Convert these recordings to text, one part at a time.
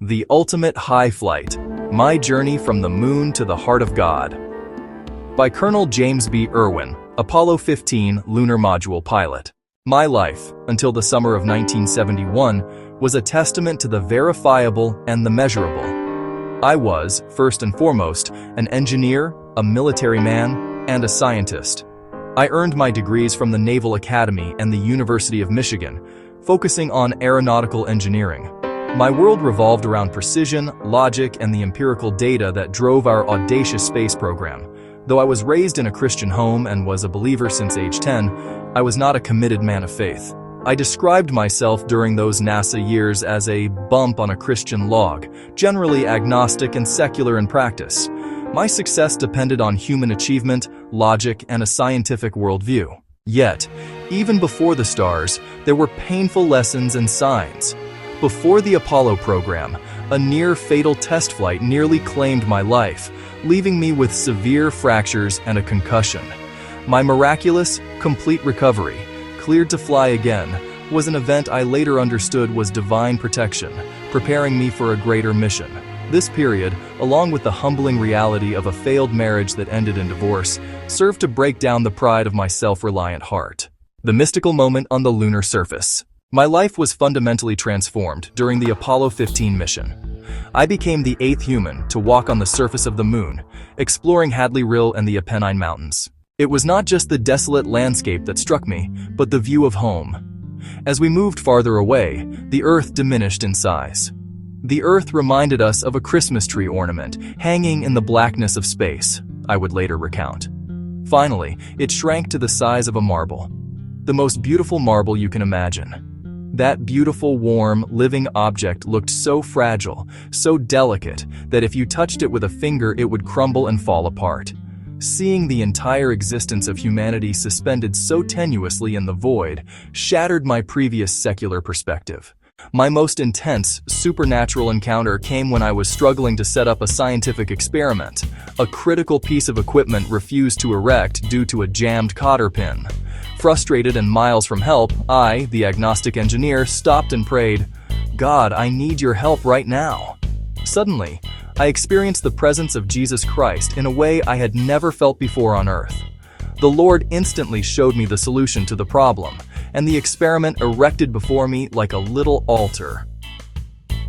The Ultimate High Flight: My Journey from the Moon to the Heart of God. By Colonel James B. Irwin, Apollo 15 lunar module pilot. My life, until the summer of 1971, was a testament to the verifiable and the measurable. I was, first and foremost, an engineer, a military man, and a scientist. I earned my degrees from the Naval Academy and the University of Michigan, focusing on aeronautical engineering. My world revolved around precision, logic, and the empirical data that drove our audacious space program. Though I was raised in a Christian home and was a believer since age 10, I was not a committed man of faith. I described myself during those NASA years as a bump on a Christian log, generally agnostic and secular in practice. My success depended on human achievement, logic, and a scientific worldview. Yet, even before the stars, there were painful lessons and signs. Before the Apollo program, a near-fatal test flight nearly claimed my life, leaving me with severe fractures and a concussion. My miraculous, complete recovery, cleared to fly again, was an event I later understood was divine protection, preparing me for a greater mission. This period, along with the humbling reality of a failed marriage that ended in divorce, served to break down the pride of my self-reliant heart. The mystical moment on the lunar surface. My life was fundamentally transformed during the Apollo 15 mission. I became the 8th human to walk on the surface of the moon, exploring Hadley Rill and the Apennine Mountains. It was not just the desolate landscape that struck me, but the view of home. As we moved farther away, the Earth diminished in size. The Earth reminded us of a Christmas tree ornament hanging in the blackness of space, I would later recount. Finally, it shrank to the size of a marble. The most beautiful marble you can imagine. That beautiful, warm, living object looked so fragile, so delicate, that if you touched it with a finger it would crumble and fall apart. Seeing the entire existence of humanity suspended so tenuously in the void shattered my previous secular perspective. My most intense, supernatural encounter came when I was struggling to set up a scientific experiment. A critical piece of equipment refused to erect due to a jammed cotter pin. Frustrated and miles from help, I, the agnostic engineer, stopped and prayed, "God, I need your help right now." Suddenly, I experienced the presence of Jesus Christ in a way I had never felt before on Earth. The Lord instantly showed me the solution to the problem, and the experiment erected before me like a little altar.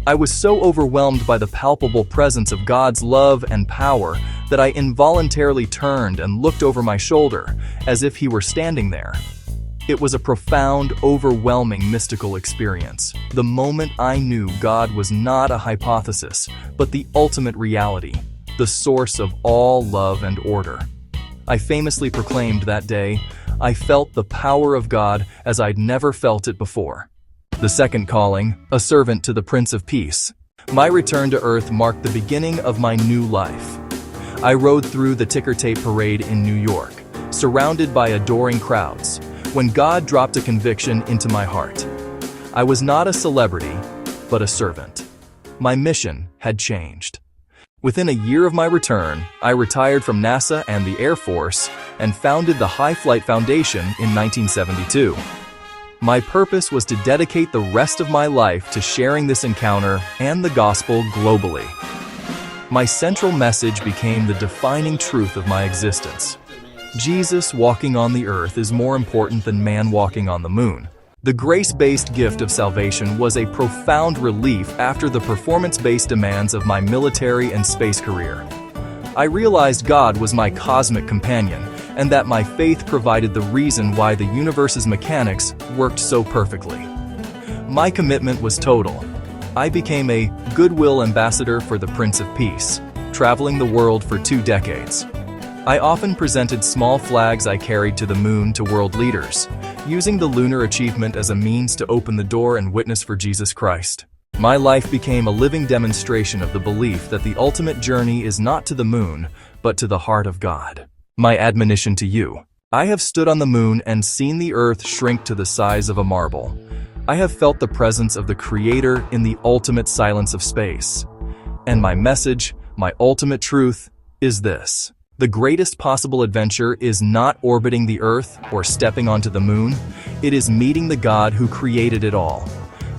I was so overwhelmed by the palpable presence of God's love and power that I involuntarily turned and looked over my shoulder, as if He were standing there. It was a profound, overwhelming mystical experience. The moment I knew God was not a hypothesis, but the ultimate reality, the source of all love and order. I famously proclaimed that day, "I felt the power of God as I'd never felt it before." The second calling, a servant to the Prince of Peace. My return to Earth marked the beginning of my new life. I rode through the ticker tape parade in New York, surrounded by adoring crowds, when God dropped a conviction into my heart. I was not a celebrity, but a servant. My mission had changed. Within a year of my return, I retired from NASA and the Air Force and founded the High Flight Foundation in 1972. My purpose was to dedicate the rest of my life to sharing this encounter and the gospel globally. My central message became the defining truth of my existence. Jesus walking on the earth is more important than man walking on the moon. The grace-based gift of salvation was a profound relief after the performance-based demands of my military and space career. I realized God was my cosmic companion, and that my faith provided the reason why the universe's mechanics worked so perfectly. My commitment was total. I became a goodwill ambassador for the Prince of Peace, traveling the world for 2 decades. I often presented small flags I carried to the moon to world leaders, using the lunar achievement as a means to open the door and witness for Jesus Christ. My life became a living demonstration of the belief that the ultimate journey is not to the moon, but to the heart of God. My admonition to you: I have stood on the moon and seen the earth shrink to the size of a marble. I have felt the presence of the Creator in the ultimate silence of space. And my message, my ultimate truth, is this: the greatest possible adventure is not orbiting the Earth or stepping onto the moon. It is meeting the God who created it all.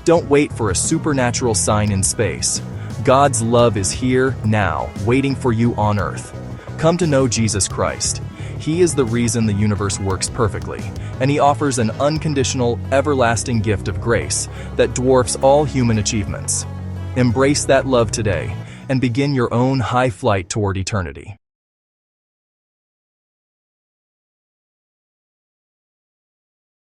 Don't wait for a supernatural sign in space. God's love is here, now, waiting for you on earth. Come to know Jesus Christ. He is the reason the universe works perfectly, and He offers an unconditional, everlasting gift of grace that dwarfs all human achievements. Embrace that love today, and begin your own high flight toward eternity.